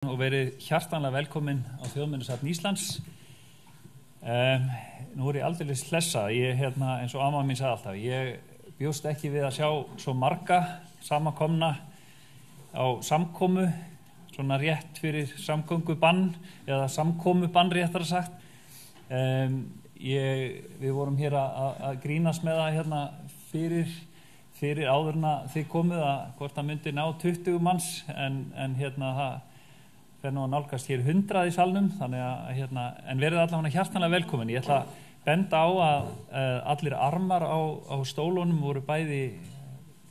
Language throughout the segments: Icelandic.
Og verið hjartanlega velkomin á Þjóðminjasafn Íslands. Nú ég aldeilis hlessa, eins og amma mín sagði alltaf, ég bjóst ekki við að sjá svo marga samankomna á samkomu, svona rétt fyrir samgöngubann, eða samkomubann réttara sagt. Við vorum hér að grínast með það fyrir áðurna þið komuð að hvort það myndi ná 20 manns, en það fer nú að nálgast hér 100 í salnum, þannig að en verið allavega hjartanlega velkomin. Ég ætla að benda á að allir armar á stólunum voru bæði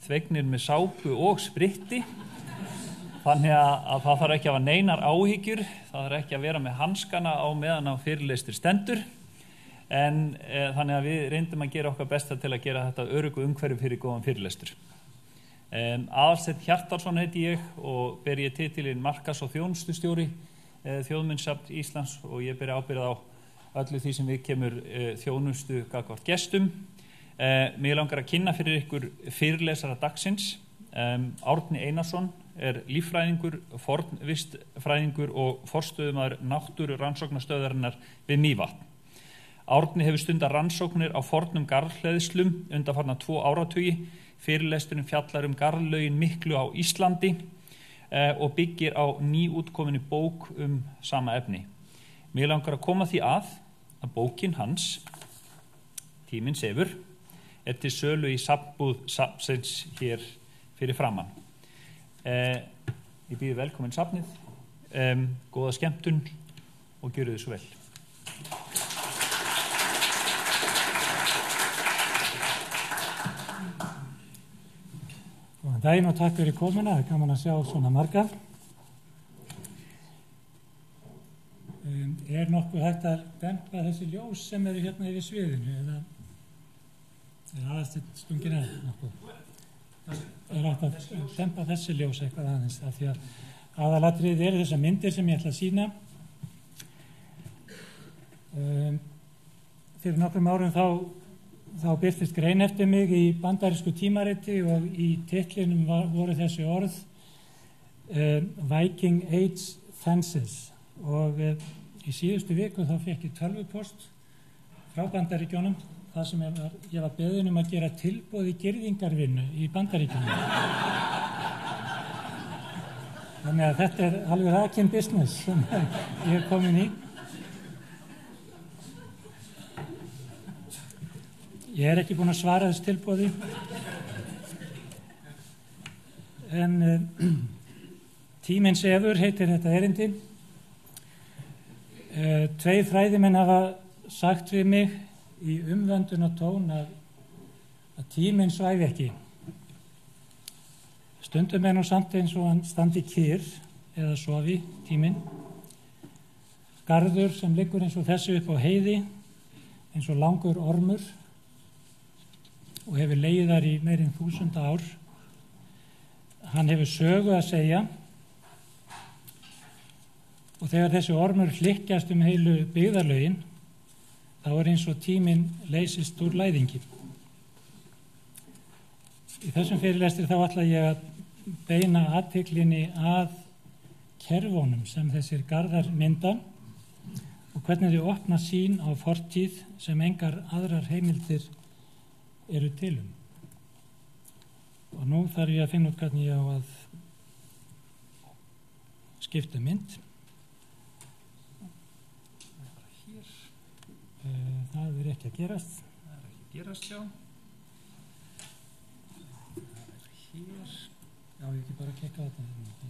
þvegnir með sápu og spritti, þannig að það þarf ekki að hafa neinar áhyggjur, það þarf ekki að vera með hanskana á meðan á fyrirlestur stendur, en þannig að við reyndum að gera okkar besta til að gera þetta öruggu umhverfi fyrir góðan fyrirlestur. Aðalsteinn Hjartarson heiti ég og ber ég titilinn markas- og þjónustustjóri Þjóðminjasafns Íslands og ég ber ábyrgð á öllu því sem við kemur þjónustu gagnvart gestum. Mig langar að kynna fyrir ykkur fyrirlesara dagsins. Árni Einarsson líffræðingur, fornvistfræðingur og forstöðumaður náttúrurannsóknastöðvarinnar við Mývatn. Árni hefur stundað rannsóknir á fornum garðhleðslum undanfarna 2 áratugi. Fyrirlesturinn fjallar garðlögin miklu á Íslandi og byggir á nýútkominni bók sama efni. Mig langar að koma því að bókin hans, Tíminn sefur, til sölu í safnbúð safnsins hér fyrir framan. Ég býð velkomin safnið, góða skemmtun og gjörið þið svo vel. Góðan daginn og takk fyrir komuna, það er gaman að sjá svona marga. Nokkuð hægt að dempa þessi ljós sem eru hérna yfir sviðinu eða aðeins stungin nokkuð? Hægt að dempa þessi ljós eitthvað aðeins af því að aðalatriðið eru þessar myndir sem ég ætla að sýna. Fyrir nokkrum árum þá birtist grein eftir mig í bandarísku tímariti og í titlinum voru þessi orð Viking Age Fences og í síðustu viku þá fékk ég tölvupost frá Bandaríkjunum þar sem ég var beðinn að gera tilboð í girðingarvinnu í Bandaríkjunum. Þannig að þetta er alveg rakin business sem ég komin í. Ég ekki búinn að svara þessu tilboði, en Tíminn sefur heitir þetta erindi. 2 fræðimenn hafa sagt við mig í umvöndunartón að tíminn svæfi ekki. Stundum nú samt eins og hann standi kyrr eða sofi tíminn. Garður sem liggur eins og þessu upp á heiði, eins og langur ormur, og hefur legið þar í meira en 1000 ár. Hann hefur sögu að segja og þegar þessi ormur hlykkjast heilu byggðarlögin þá eins og tíminn leysist úr læðingi. Í þessum fyrirlestri þá ætla ég að beina athyglinni að kerfunum sem þessir garðar mynda og hvernig þau opna sýn á fortíð sem engar aðrar heimildir eru til Og nú þarf ég að finna út hvernig ég á að skipta mynd. Það ekki að gerast. Það ekki að gerast, já. Það hér. Já, ég ekki bara að klikka þetta. Ég held að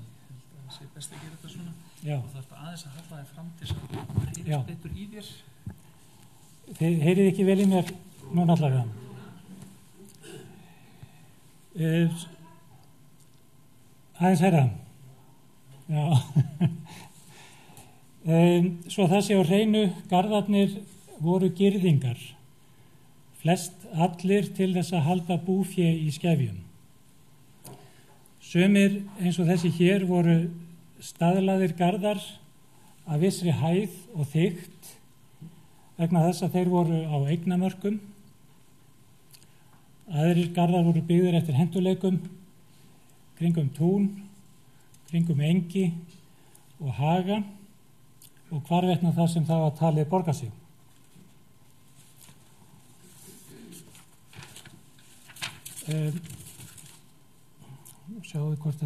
það sé best að gera þetta svona. Já. Og það aðeins að halla þér fram til þess að það heyrist betur í þér. Þið heyrið ekki vel í mér núna allavega. Aðeins herra. Já. Svo það sé á hreinu, garðarnir voru girðingar, flest allir til þess að halda búfé í skefjum. Sumir eins og þessi hér voru staðlaðir garðar af vissri hæð og þykkt vegna þess að þeir voru á eignamörkum. Aðrir garðar voru byggðir eftir hentuleikum, kringum tún, kringum engi og haga og hvarvetna þar sem það var talið borga sig. Sjáum við hvort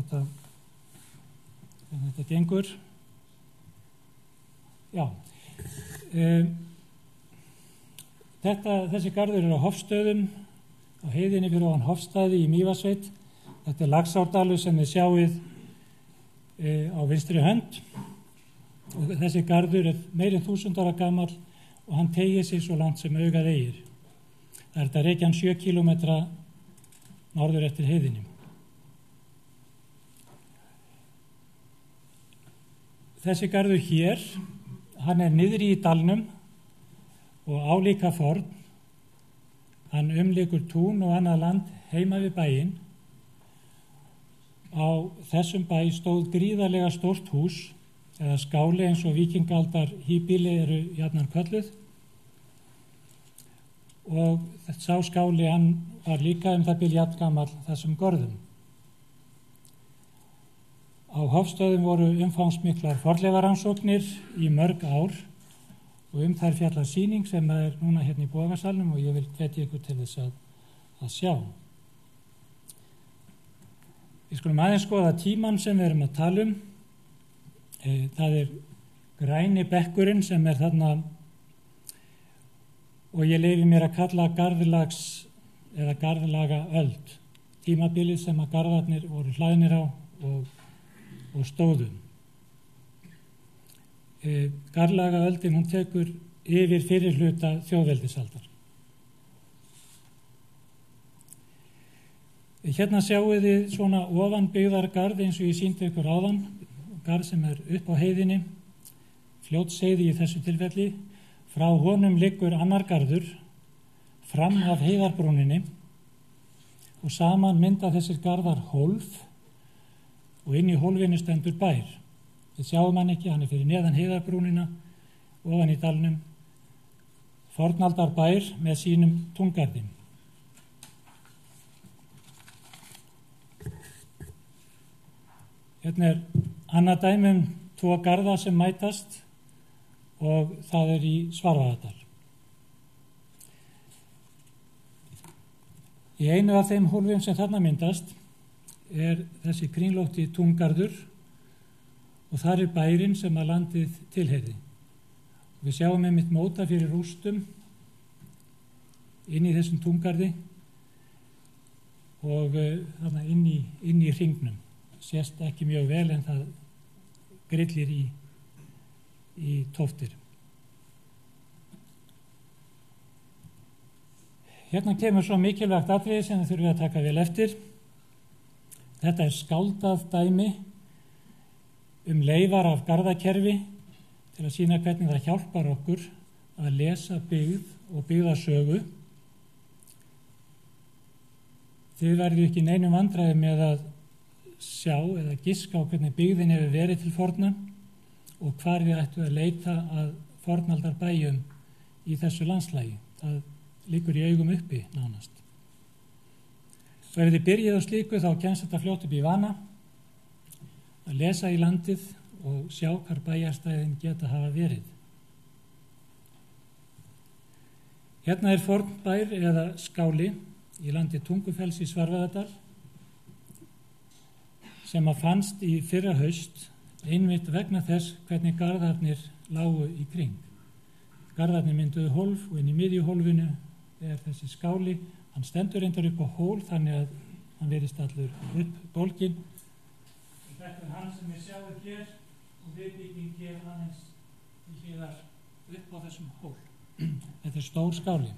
þetta gengur. Já. Þessi garður á Hofsstöðum, á heiðinni fyrir ofan Hofsstaði í Mývatnssveit. Þetta Laxárdalur sem þið sjáið á vinstri hönd. Og þessi garður meira en 1000 ára gamall og hann teygir sig svo langt sem augað eygir. Það þetta rekja hann 7 kilometra norður eftir heiðinni. Þessi garður hér, hann niðri í dalnum og álíka forn. Hann umlykur tún og annað land heima við bæinn. Á þessum bæ stóð gríðarlega stórt hús eða skáli eins og víkingaldar híbýli eru jafnan kölluð. Og sá skáli hann var líka það bil jafngamall þessum görðum. Á Hofsstöðum voru umfangsmiklar fornleifarannsóknir í mörg ár og þær fjallar sýning sem núna hérna í Bogasalnum og ég vil hvetja ykkur til þess að sjá. Við skulum aðeins skoða tímann sem við erum að tala um. Það græni bekkurinn sem þarna og ég leyfi mér að kalla garðlags eða garðlaga öld. Tímabilið sem að garðarnir voru hlaðnir á og stóðu. Garðlaga öldin hún tekur yfir fyrir hluta þjóðveldisaldar. Hérna sjáum við svona ofanbyggðar garð eins og ég sýndi ykkur áðan, garð sem upp á heiðinni, Fljótsheiði í þessu tilfelli. Frá honum liggur annar garður fram af heiðarbrúninni og saman mynda þessir garðar hólf og inn í hólfinu stendur bær. Við sjáum hann ekki, hann fyrir neðan heiðarbrúnina, ofan í dalnum, fornaldar bær með sínum túngarði. Hérna annað dæmi 2 garða sem mætast og það í Svarfaðardal. Í einu af þeim hólfum sem þarna myndast þessi kringlótti túngarður og þar bærinn sem að landið tilheyrði. Við sjáum einmitt móta fyrir rústum inn í þessum túngarði og þarna inn í hringnum. Sést ekki mjög vel en það grillir í tóftir. Hérna kemur svo mikilvægt atriði sem þið þurfum að taka vel eftir. Þetta skáldað dæmi leifar af garðakerfi til að sýna hvernig það hjálpar okkur að lesa byggð og byggðasögu. Þið verður ekki neinum vandræði með að sjá eða giska á hvernig byggðin hefur verið til forna og hvar við ættum að leita að fornaldar bæjum í þessu landslagi. Það liggur í augum uppi nánast. Og ef þið byrjið á slíku þá kemst þetta fljótt upp í vana að lesa í landið og sjá hvar bæjarstæðin geta hafa verið. Hérna fornbær eða skáli í landi Tungufells í Svarfaðardal sem að fannst í fyrra haust einmitt vegna þess hvernig garðarnir lágu í kring. Garðarnir mynduðu hólf og inn í miðju hólfinu þessi skáli. Hann stendur reyndar upp á hól þannig að hann virðist allur upp bólginn. Þetta hann sem við sjáum hér og viðbygging hér aðeins í hliðar upp á þessum hól. Þetta stór skáli.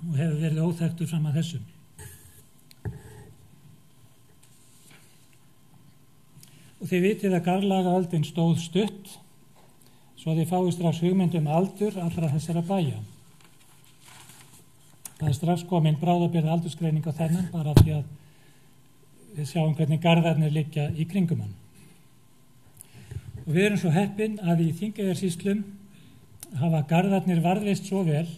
Og hefur verið óþekktur fram að þessum. Og þið vitið að garðlagaöldin stóð stutt, svo þið fáið strax hugmynd aldur allra þessara bæja. Það strax komin bráðabirgða aldursgreining á þennan, bara því að við sjáum hvernig garðarnir liggja í kringum hann. Og við erum svo heppin að í Þingeyjarsýslum hafa garðarnir varðveist svo vel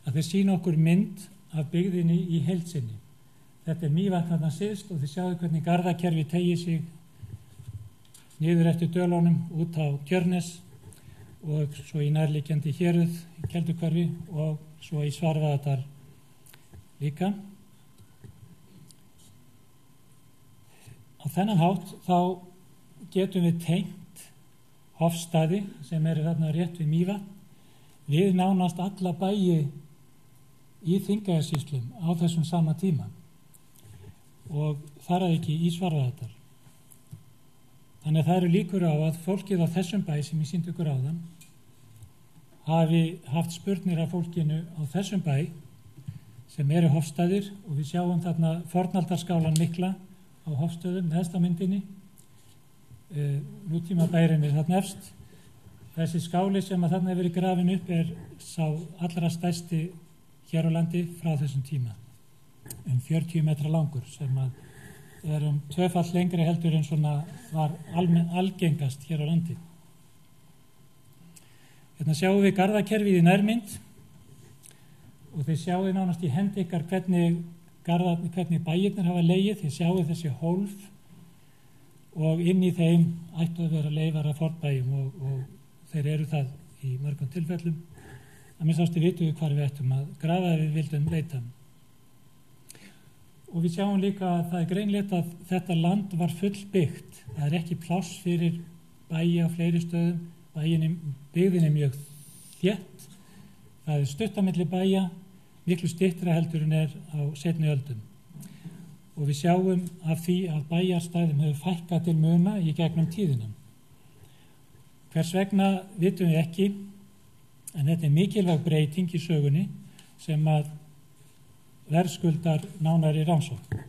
að þeir sýna okkur mynd af byggðinni í heild sinni. Þetta er Mývatn þarna syðst og þið sjáðu hvernig Garðakerfi tegir sig niður eftir dölunum út á Tjörnes og svo í nærliggjandi héruð í Kelduhverfi og svo í Svarfaðardal líka. Á þennan hátt þá getum við tengt Hofstaði sem eru þarna rétt við Mývatn við nánast alla bæi í Þingeyjarsýslum á þessum sama tíma og þar að ekki í Svarfaðardal. Þannig að það eru líkur á að fólkið á þessum bæ sem ég sýndi ykkur áðan hafi haft spurnir af fólkinu á þessum bæ sem eru Hofstaðir og við sjáum þarna fornaldarskálan mikla á Hofstöðum, neðst á myndinni. Nútíma bærinn er þarna efst. Þessi skáli sem að þarna hefur verið grafin upp er sá allra stærsti hér á landi frá þessum tíma. 40 metra langur sem að er tvöfall lengri heldur en svona var algengast hér á landi. Hérna sjáum við Garðakerfið í nærmynd og þið sjáum nánast í hendi ykkar hvernig bæirnir hafa legið. Þið sjáum þessi hólf og inn í þeim ættu að vera leifar af fornbæjum og þeir eru það í mörgum tilfellum. Að minnst ástu vitum við hvar við ættum að grafa ef við vildum leita. Og við sjáum líka að það er greinlegt að þetta land var fullbyggt. Það er ekki pláss fyrir bæi á fleiri stöðum. Byggðin er mjög þétt. Það er stutt á milli bæja, miklu styttra heldur en er á seinni öldum. Og við sjáum af því að bæjarstæðum hefur fækkað til muna í gegnum tíðina. Hvers vegna vitum við ekki, en þetta er mikilvæg breyting í sögunni sem að verðskuldar nánari rannsókn.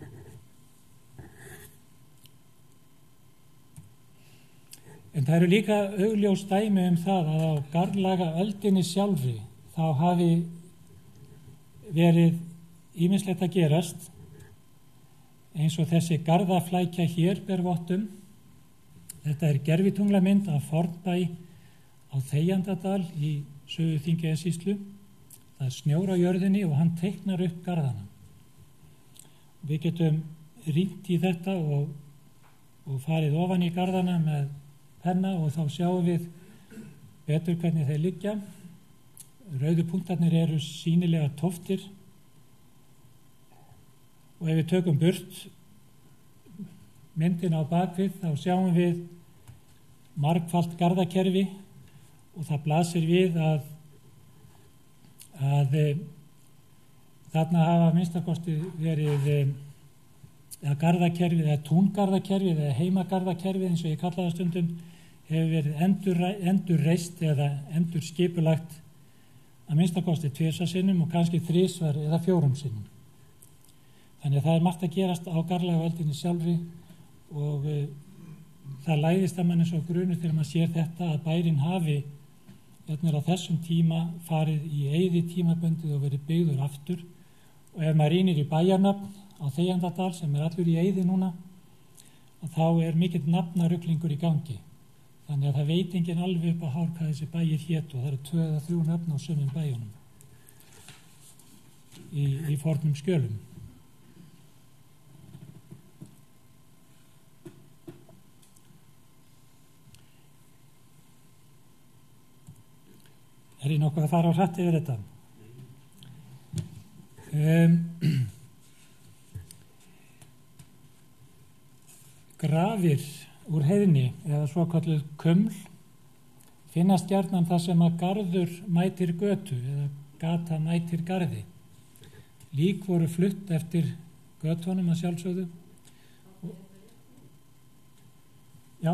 En það eru líka augljós dæmi það að á garðlaga öldinni sjálfri þá hafi verið ýmislegt að gerast eins og þessi garðaflækja hér ber vottum. Þetta er gervitunglamynd af fornbæ á Þeyjandadal í Suður-Þingeyjarsýslu. Það er snjór á jörðinni og hann teiknar upp garðana. Við getum rýnt í þetta og farið ofan í garðana með penna og þá sjáum við betur hvernig þeir liggja. Rauðu punktarnir eru sýnilega tóftir og ef við tökum burt myndina á bakvið þá sjáum við margfalt garðakerfi og það blasir við að þarna hafa minnstakosti verið garðakerfið eða túngarðakerfið eða heimagarðakerfið eins og ég kalla það stundum hefur verið endurreist eða endurskipulagt að minnstakosti 2 sinnum og kannski 3 eða 4 sinnum. Þannig að það er margt að gerast á garðlagaöldinni sjálfri og það læðist að mann eins og grunur þegar maður sér þetta að bærinn hafi á þessum tíma farið í eyði tímabundið og verið byggður aftur og ef maður rýnir í bæjarnafn á Þeyjandadal sem er allur í eyði núna þá er mikill nafnaruglingur í gangi. Þannig að það veit enginn alveg upp á hár hvað þessi bæir hétu og það eru 2 eða 3 nöfn á sumum bæjunum í fornum skjölum. Er ég nokkuð að fara á hratt yfir þetta? Grafir úr heiðni eða svokölluð kuml finnast gjarnan þar sem að garður mætir götu eða gata mætir garði. Lík voru flutt eftir götunum að sjálfsögðu. Já.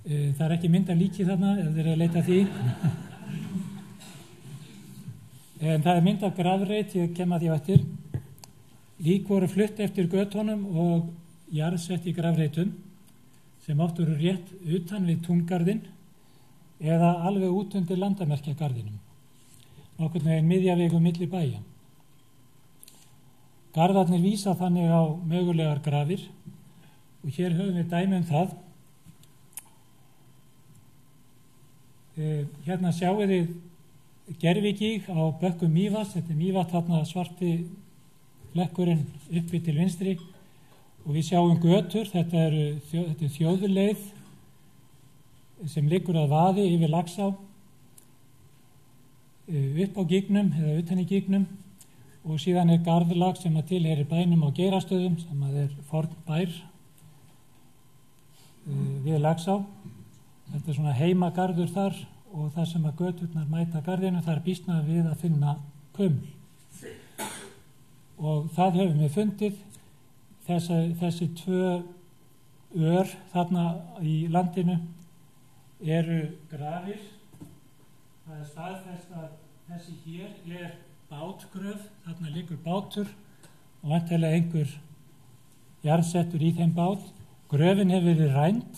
Það er ekki mynd af líki þarna ef þeir eru að leita að því. En það er mynd af grafreit, ég kem að því á eftir. Lík voru flutt eftir götunum og jarðsett í grafreitum sem oft voru rétt utan við túngarðinn eða alveg út undir landamerkjagarðinum. Nokkurn veginn miðjavegu milli bæja. Garðarnir vísa þannig á mögulegar grafir og hér höfum við dæmi það. Hérna sjáum við Gervigíg á bökkum Mývatns, þetta er Mývatn þarna svarti flekkurinn uppi til vinstri og við sjáum götur, þetta er þjóðleið sem liggur að vaði yfir Laxá upp á Gígnum eða utan í Gígnum og síðan er garðlag sem að tilheyrir bænum á Geirastöðum sem að er forn bær við Laxá. Þetta er svona heimagarður þar og það sem að göturnar mæta garðinu þar býsna við að finna kuml. Og það höfum við fundið, þessi 2 ör þarna í landinu eru grafir. Það er staðfest að þessi hér er bátgröf, þarna liggur bátur og væntanlega einhver jarðsettur í þeim bát. Gröfin hefur verið rænd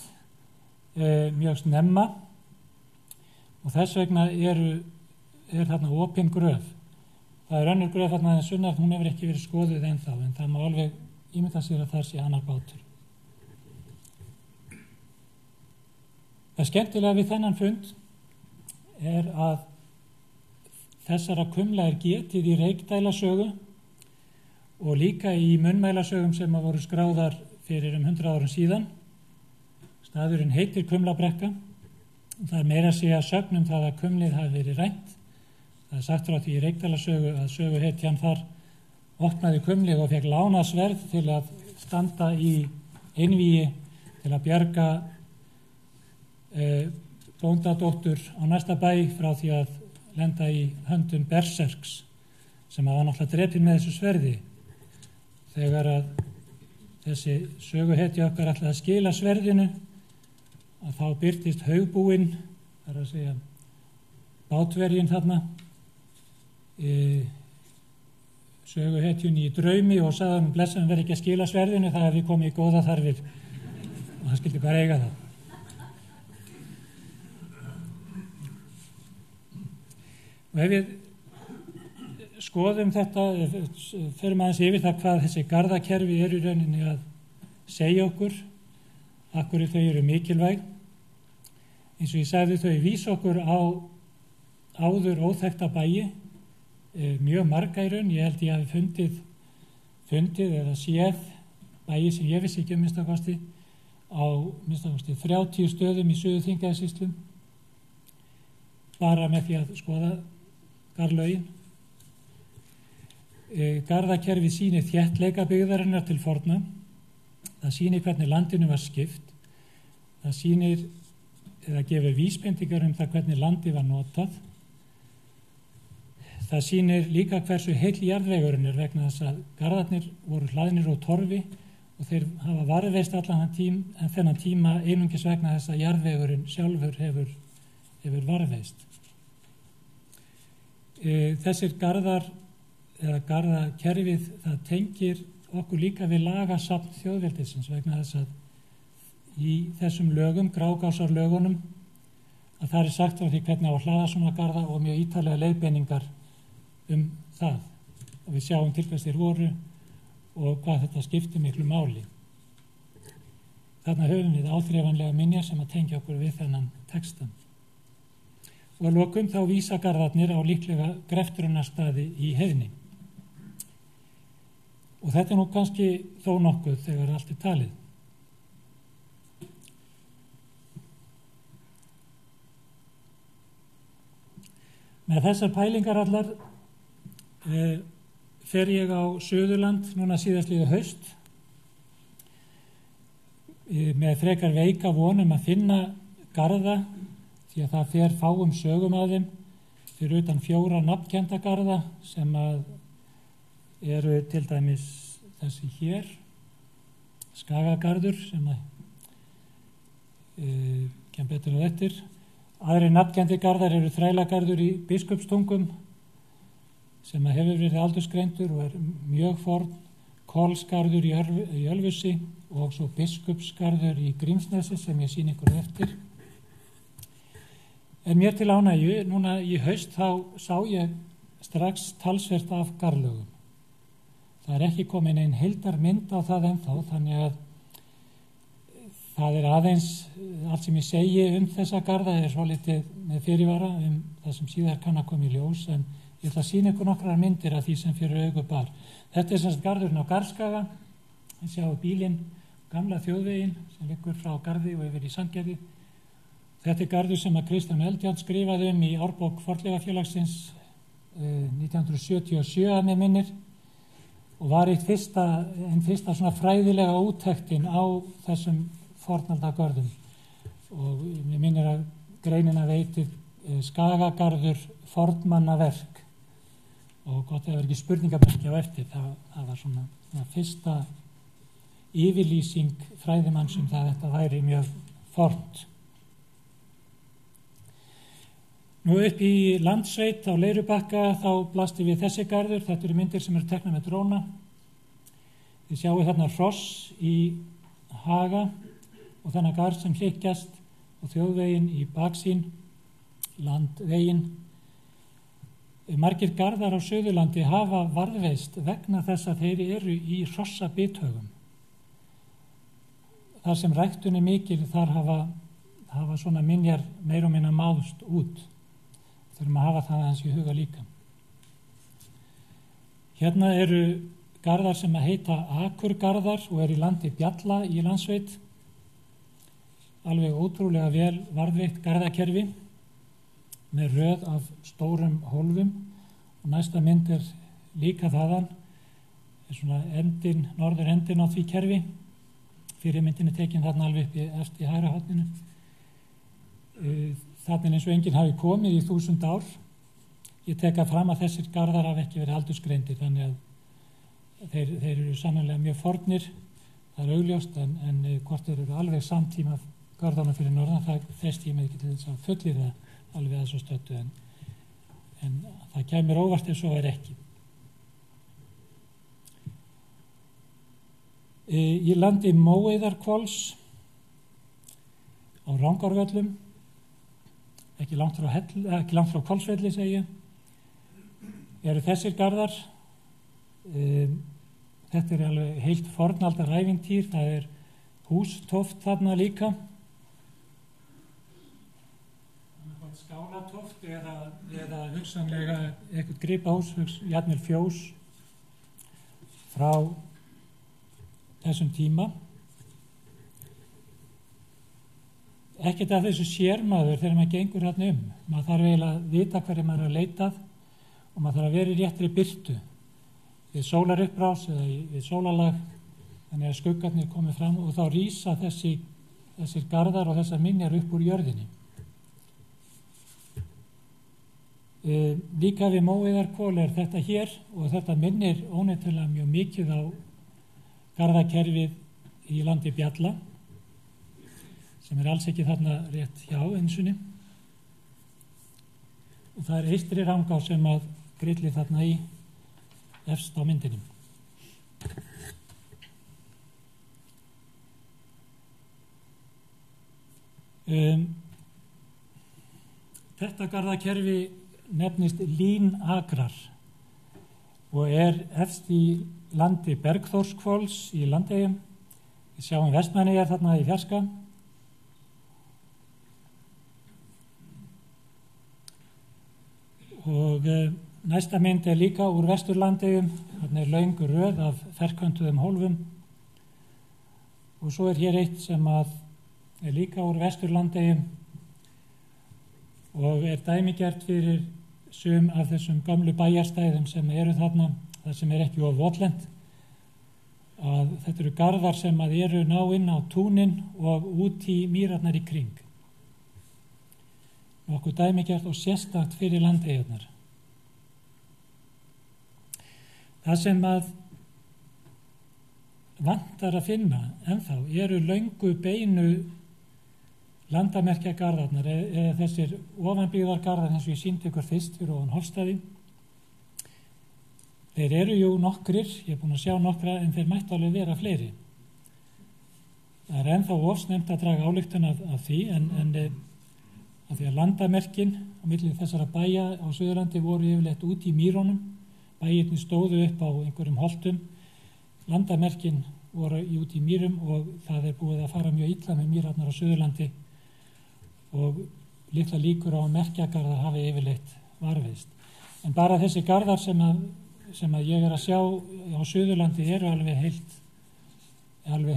mjög snemma og þess vegna er þarna opin gröf. Það er önnur gröf þarna en sunnar, hún hefur ekki verið skoðuð ennþá, en það má alveg ímynda sér að það sé annar bátur. Það skemmtilega við þennan fund er að þessara kumla er getið í Reykdælasögu og líka í munnmælasögum sem að voru skráðar fyrir 100 árum síðan. Staðurinn heitir Kumlabrekka. Það er meira að segja sögn það að kumlið hafi verið rænt. Það er sagt frá því í Reykdælasögu að söguhetjan þar opnaði kumlið og fekk lánað sverð til að standa í einvígi til að bjarga bóndadóttur á næsta bæ frá því að lenda í höndum berserks sem var náttúrulega drepinn með þessu sverði. Þegar að þessi söguhetja okkar ætlaði að skila sverðinu að þá birtist haugbúinn, það er að segja bátverjinn þarna, söguhetjunni í draumi og sagði hann blessaðum verið ekki að skila sverðinu, það hefði komið í góða þarfir og hann skildi bara eiga það. Og ef við skoðum þetta, förum aðeins yfir það hvað þessi garðakerfi eru í rauninni að segja okkur, af hverju þau eru mikilvæg. Eins og ég sagði, þau vísa okkur á áður óþekkta bæi, mjög marga í raun. Ég held ég hafi fundið eða séð bæi sem ég vissi ekki minnstakosti á minnstakosti 30 stöðum í Suður-Þingeyjarsýslum, bara með því að skoða garðlögin. Garðakerfið sýnir þéttleika byggðarinnar til forna. Það sýnir hvernig landinu var skipt. Það sýnir eða gefur vísbendingar það hvernig landi var notað. Það sýnir líka hversu heill jarðvegurinn er vegna þess að garðarnir voru hlaðnir úr torfi og þeir hafa varðveist allan þennan tíma einungis vegna þess að jarðvegurinn sjálfur hefur varðveist. Þessir garðar eða garðakerfið það tengir okkur líka við lagasafn þjóðveldisins vegna þess að í þessum lögum, Grágásarlögunum, að það er sagt frá því hvernig á að hlaða svona garða og mjög ítarlega leiðbeiningar það. Og við sjáum til hvers þeir voru og hvað þetta skiptir miklu máli. Þarna höfum við áþreifanlega minjar sem að tengja okkur við þennan textan. Og að lokum þá vísa garðarnir á líklega greftrunarstaði í heiðni. Og þetta er nú kannski þó nokkuð þegar allt er talið. Með þessar pælingar allar fer ég á Suðurland núna síðastliðið haust með frekar veika vonum að finna garða því að það fer fáum sögum að þeim fyrir utan 4 nafnkennda garða sem að eru til dæmis þessi hér, Skagagarður sem að kem betur á eftir. Aðrir nafnkenndi garðar eru Þrælagarður í Biskupstungum sem að hefur verið aldursgreindur og er mjög forn, Kolsgarður í Ölfusi og svo Biskupsgarður í Grímsnesi sem ég sýni ykkur eftir. En mér til ánægju, núna í haust þá sá ég strax talsvert af garðlögum. Það er ekki komin ein heildarmynd á það ennþá, þannig að það er aðeins, allt sem ég segi þessa garða er svolítið með fyrirvara það sem síðar kann að koma í ljós, en Ég ætla að sýna ykkur nokkrar myndir af því sem fyrir augu bar. Þetta er semst garðurinn á Garðskaga. Við sjáum bílinn, gamla þjóðveginn sem liggur frá Garði og yfir í Sandgerði. Þetta er garður sem að Kristján Eldjárn skrifaði í árbók Fornleifafélagsins 1977 að mig minnir og var einn fyrsta svona fræðilega úttektin á þessum fornaldagörðum. Og mér minnir að greinina veitir Skagagarður fornmannaverk og gott að það var ekki spurningamerki á eftir. Það var svona fyrsta yfirlýsing fræðimanns það þetta væri mjög fornt. Nú upp í Landsveit á Leirubakka þá blasti við þessi garður. Þetta eru myndir sem eru teknar með dróna. Þið sjáu þarna hross í haga og þennan garð sem hlykkjast og þjóðveginn í baksýn, landveginn. Margir garðar á Suðurlandi hafa varðveist vegna þess að þeir eru í hrossabithögum. Þar sem ræktun er mikil, þar hafa svona minjar meira og minna máðst út. Þurfum að hafa það aðeins í huga líka. Hérna eru garðar sem að heita akurgarðar og eru í landi Bjalla í Landsveit. Alveg ótrúlega vel varðveitt garðakerfi með röð af stórum hólfum og næsta mynd er líka þaðan. Það er svona norður endin á því kerfi. Fyrir myndin er tekin þarna alveg upp eftir í hægra horninu. Þarna eins og enginn hafi komið í 1000 ár. Ég tek að fram að þessir garðar hafa ekki verið aldursgreindir, þannig að þeir eru sannarlega mjög fornir. Það er augljóst, en hvort þeir eru alveg samtíma garðanum fyrir norðan, það þess tíma ekki til þess að fullir það alveg að svo stöttu, en það kemur óvart ef svo er ekki. Í landi Móeiðarhvols á Rangárvöllum, ekki langt frá Hvolsvelli segi ég, eru þessir garðar. Þetta er alveg heilt fornaldar ævintýr. Það er hústoft þarna líka, skálatoft eða hugsanlega eitthvað gripahús, jafnvel fjós frá þessum tíma. Ekkert af þessu sér maður þegar maður gengur hérna Maður þarf eiginlega að vita hverju maður er að leitað og maður þarf að vera í réttri birtu við sólarupprás eða við sólarlag, þannig að skuggarnir komið fram og þá rísa þessir garðar og þessar minjar upp úr jörðinni. Líka við Móeiðarhvol er þetta hér og þetta minnir óneitanlega mjög mikið á garðakerfið í landi Bjalla sem er alls ekki þarna rétt hjá einsunni. Og það er Eystri Rangá sem að grilli þarna í efst á myndinni. Þetta garðakerfi nefnist Línakrar og er efst í landi Bergþórshvols í Landeyjum. Við sjáum Vestmannaeyjar þarna í fjarska. Og næsta mynd er líka úr Vesturlandeyjum. Þarna er löng röð af ferköntuðum hólfum. Og svo er hér eitt sem er líka úr Vesturlandeyjum og er dæmigert fyrir sum af þessum gömlu bæjarstæðum sem eru þarna, þar sem er ekki of votlent. Þetta eru garðar sem eru ná inn á túnin og út í mýrarnar í kring. Nokkuð dæmigert og sérstakt fyrir landeyjarnar. Það sem vantar að finna ennþá eru löngu beinu landamerkjagarðarnar eða þessir ofanbyggðargarðar eins og ég sýndi ykkur fyrst fyrir ofan Hofstaði. Þeir eru jú nokkrir, ég er búin að sjá nokkra, en þeir mættu alveg vera fleiri. Það er ennþá ofsnefnt að draga ályktun af því, en af því að landamerkin á milli þessara bæja á Suðurlandi voru yfirleitt út í mýrónum. Bæirnir stóðu upp á einhverjum holtum. Landamerkin voru út í mýrum og það er búið að fara mjög illa með mýrarnar á Suðurlandi og litla líkur á að merkjagarðar hafi yfirleitt varðveist. En bara þessi garðar sem að ég að sjá á Suðurlandi eru alveg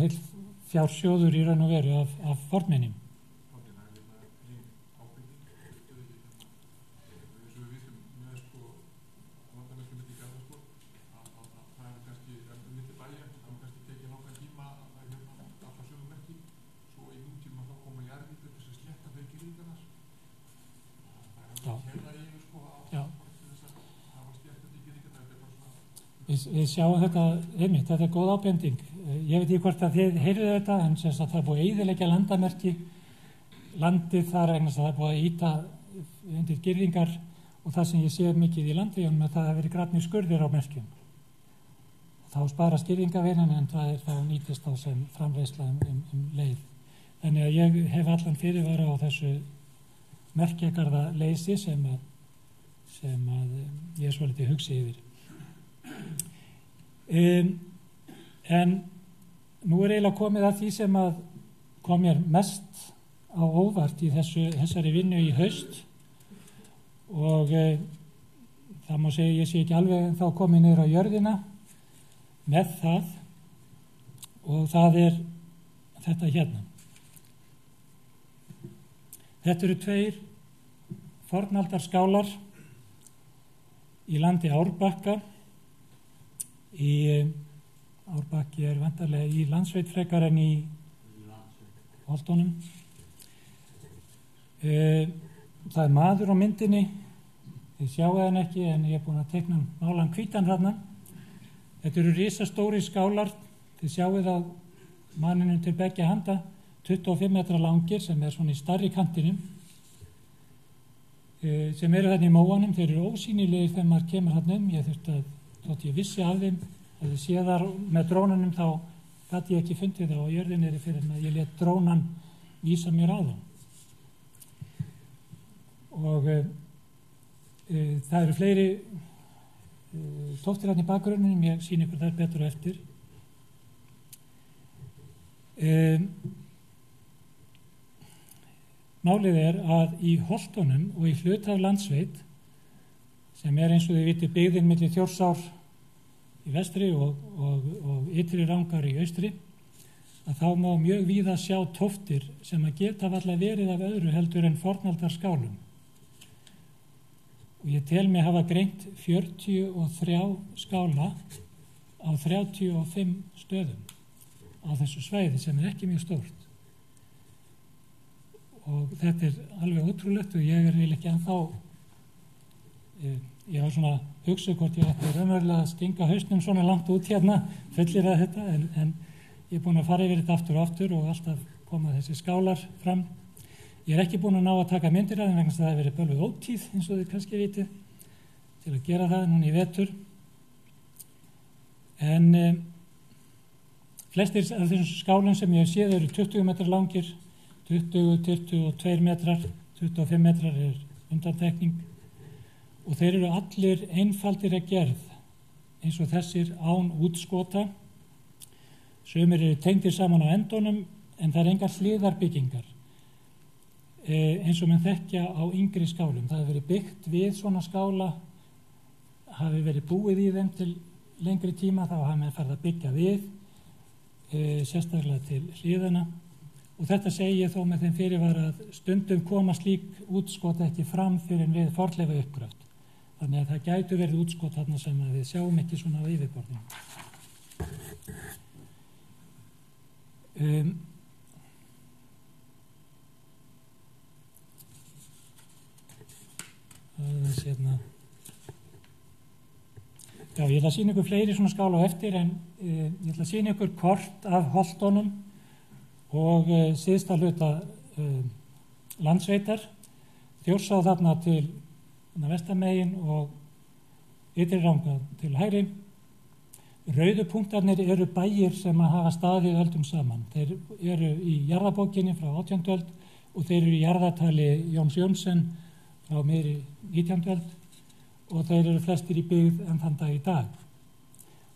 heilt fjársjóður í raun og veru af fornminnum. Við sjáum þetta, einmitt, þetta er góð ábending. Ég veit ekki hvort að þið heyrðu þetta, en sem sagt það er búið að eyðileggja landamerki, landið þar vegna það er búið að ýta undir girðingar og það sem ég sé mikið í Landeyjunum er það að verið grafnir skurðir á merkjum. Þá sparast girðingavirðin en það er þá nýtist á sem framleiðsla leið. Þannig að ég hef allan fyrirvara á þessu merkjagarða leysi sem að ég er svolítið hugsi yfir. En nú er eiginlega komið að því sem að kom mér mest á óvart í þessari vinnu í haust og það má segja ég sé ekki alveg þá komið niður á jörðina með það og það er þetta hérna. Þetta eru 2 fornaldarskálar í landi Árbakka. Árbakki er vantarlega í landsveit frekar en í Holtunum. Það er maður á myndinni, þið sjáu hann ekki en ég er búin að teikna málan hvítan þarna. Þetta eru risastóri skálar, þið sjáu það manninum til beggja handa, 25 metra langir sem er svona í stærri kantinum, sem eru þarna í móanum, þeir eru ósýnilegir þegar maður kemur þarna ég þurfti að þótt ég vissi af þeim, ef ég sé þar með drónunum þá gat ég ekki fundið það á jörðinni fyrir að ég lét drónan vísa mér á það. Og það eru fleiri tóftir hérna í bakgrunninum, ég sýni ykkur þær betur eftir. Málið er að í Holtunum og í hluta af landsveit sem er eins og þið viti byggðin milli Þjórsár í vestri og ytri Rangar í austri, að þá má mjög víða sjá tóftir sem að geta varla verið af öðru heldur en fornaldarskálum. Og ég tel mig hafa greint 43 skála á 35 stöðum á þessu svæði sem er ekki mjög stórt. Og þetta er alveg ótrúlegt og ég er eiginlega ekki ennþá ég var svona hugsað hvort ég ætti raunverulega að stinga hausnum svona langt út hérna, fullir að þetta, en ég er búin að fara yfir þetta aftur og aftur og alltaf koma þessi skálar fram. Ég er ekki búin að ná að taka myndir af þeim vegna þess að það hefur verið bölvuð ótíð, eins og þið kannski vitið, til að gera það núna í vetur. En flestir af þessum skálum sem ég hef séð eru 20 metrar langir, 22 metrar, 25 metrar er undantekning. Og þeir eru allir einfaldir að gerð, eins og þessir án útskota. Sumir eru tengdir saman á endunum, en það er engar hliðarbyggingar, eins og menn þekkja á yngri skálum. Það hefur verið byggt við svona skála, hafi verið búið í þeim til lengri tíma, þá hafa menn farið að byggja við, sérstaklega til hliðana. Og þetta segi ég þó með þeim fyrirvara að stundum koma slík útskot ekki fram fyrir en við fornleifa uppgröft. Þannig að það gætu verið útskot þarna sem við sjáum ekki svona á yfirborðinu. Já, ég ætla að sýna ykkur fleiri svona skála á eftir en ég ætla að sýna ykkur kort af Holtunum og syðsta hluta landsveitar, Þjórsá þarna til vestamegin og ytri Ranga til hægri. Rauðu punktarnir eru bæir sem að hafa staðið öldum saman. Þeir eru í jarðabókinni frá 18. öld og þeir eru í jarðatali Jóns Jónsson frá meiri 19. öld og þeir eru flestir í byggð enn þann dag í dag.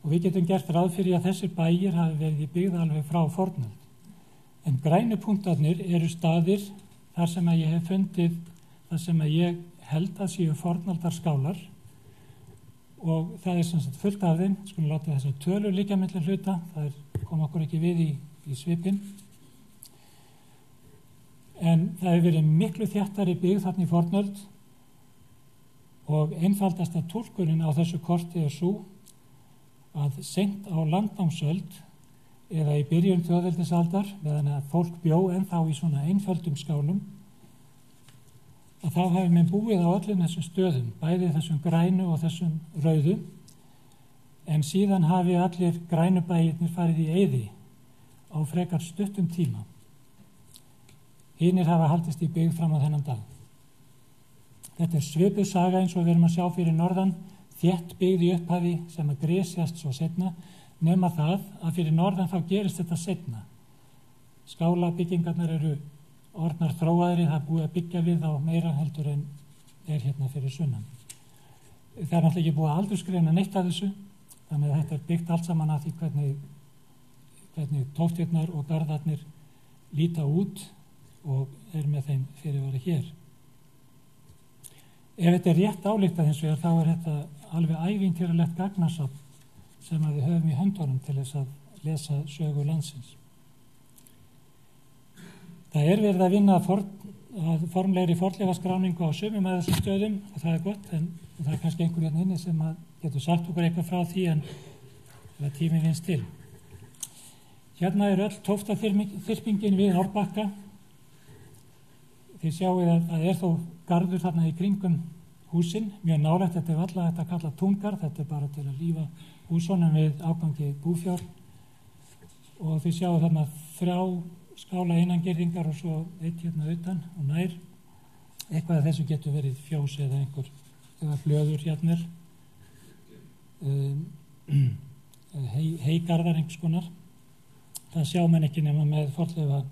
Og við getum gert ráð fyrir að þessir bæir hafi verið í byggð alveg frá fornöld. En grænu punktarnir eru staðir þar sem að ég hef fundið, þar sem að ég held að séu fornaldarskálar og það sem sagt fullt af þeim. Skulum láta þessar tölur liggja milli hluta, það kom okkur ekki við í svipinn. En það hefur verið miklu þéttari byggð þarna í fornöld og einfaldasta túlkunin á þessu korti svo að seint á landnámsöld eða í byrjun þjóðveldisaldar, meðan að fólk bjó ennþá í svona einföldum skálum, að þá hafi menn búið á öllum þessum stöðum, bæði þessum grænu og þessum rauðu, en síðan hafi allir grænubæirnir farið í eyði á frekar stuttum tíma. Hinir hafa haldist í byggð fram á þennan dag. Þetta svipuð saga eins og við erum að sjá fyrir norðan, þétt byggð í upphafi sem að gresjast svo seinna, nema það að fyrir norðan þá gerist þetta seinna. Skálabyggingarnar eru orðnar þróaðri, það er búið að byggja við á meira heldur en hérna fyrir sunnan. Það er náttúrulega ekki búið að aldursgreina neitt af þessu, þannig að þetta er byggt allt saman af því hvernig tóftirnar og garðarnir líta út og er með þeim fyrirvara hér. Ef þetta er rétt ályktað hins vegar, þá er þetta alveg ævintýralegt gagnasafn sem að við höfum í höndunum til þess að lesa sögu landsins. Það er verið að vinna að formlegri fornleifaskráningu á sumum af þessum stöðum og það er gott, en það er kannski einhver hérna inni sem að getur sagt okkur eitthvað frá því en það tími vinst til. Hérna er öll tóftaþyrpingin við Árbakka. Þið sjáið að það er þó garður þarna í kringum húsin, mjög nálægt, þetta er alltaf þetta að kalla túngarð, þetta er bara til að lífa húsunum við ágangi búfjár og þið sjáið þarna 3 skála innangirðingar og svo eitt hérna utan og nær. Eitthvað af þessu getur verið fjós eða flöður hérna, heigarðar einhvers konar. Það sjá menn ekki nema með fornleifa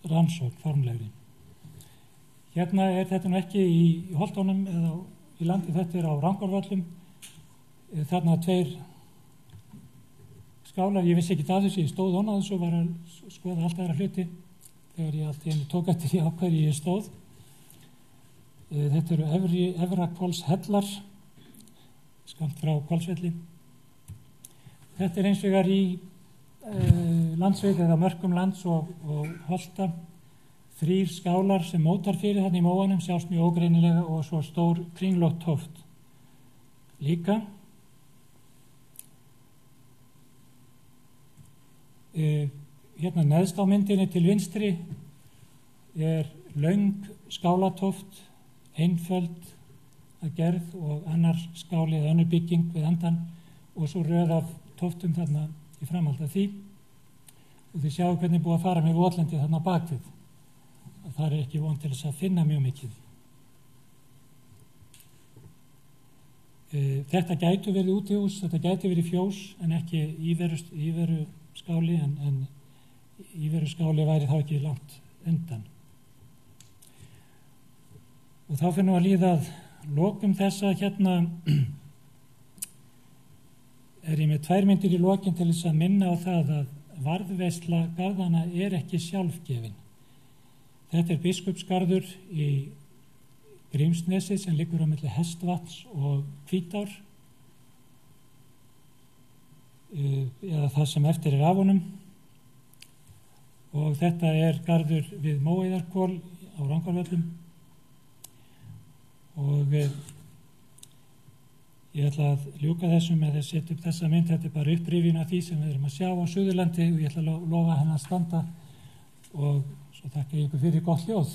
rannsókn formlegri. Hérna er þetta nú ekki í Holtónum eða í landi, þetta er á Rangárvöllum. Þarna 2 skálar, ég vissi ekki af þessu, ég stóð á þessu og var að skoða allt aðra hluti þegar ég allt í einu tók eftir því á hverju ég stóð. Þetta eru Efra-Hvolshellar, skammt frá Hvolsvelli. Þetta er eins vegar í landsveit eða mörkum lands og holta. 3 skálar sem mótar fyrir þarna í móanum, sjást mjög ógreinilega og svo stór kringlótt tóft. Líka. Hérna neðst á myndinni til vinstri er löng skálatóft, einföld að gerð og annar skáli eða önnur bygging við endan og svo röð af tóftum þarna í framhald af því. Og þið sjáu hvernig búið að fara með votlendi þarna bakvið. Það er ekki von til þess að finna mjög mikið. Þetta gætu verið útihús, þetta gætu verið fjós en ekki íveru skáli en íveru skáli væri þá ekki langt undan. Og þá fyrir nú að líða að lokum þessa hérna er ég með 2 myndir í lokin til þess að minna á það að varðveisla garðana er ekki sjálfgefin. Þetta er biskupsgarður í Grímsnesi sem liggur á milli Hestvatns og Hvítár eða það sem eftir er af honum og þetta er garður við Móeiðarhvol á Rangárvöllum og ég ætla að ljúka þessu með að setja upp þessa mynd. Þetta er bara upprifjun af því sem við erum að sjá á Suðurlandi og ég ætla að lofa henni að standa og svo þakka ég ykkur fyrir gott hljóð.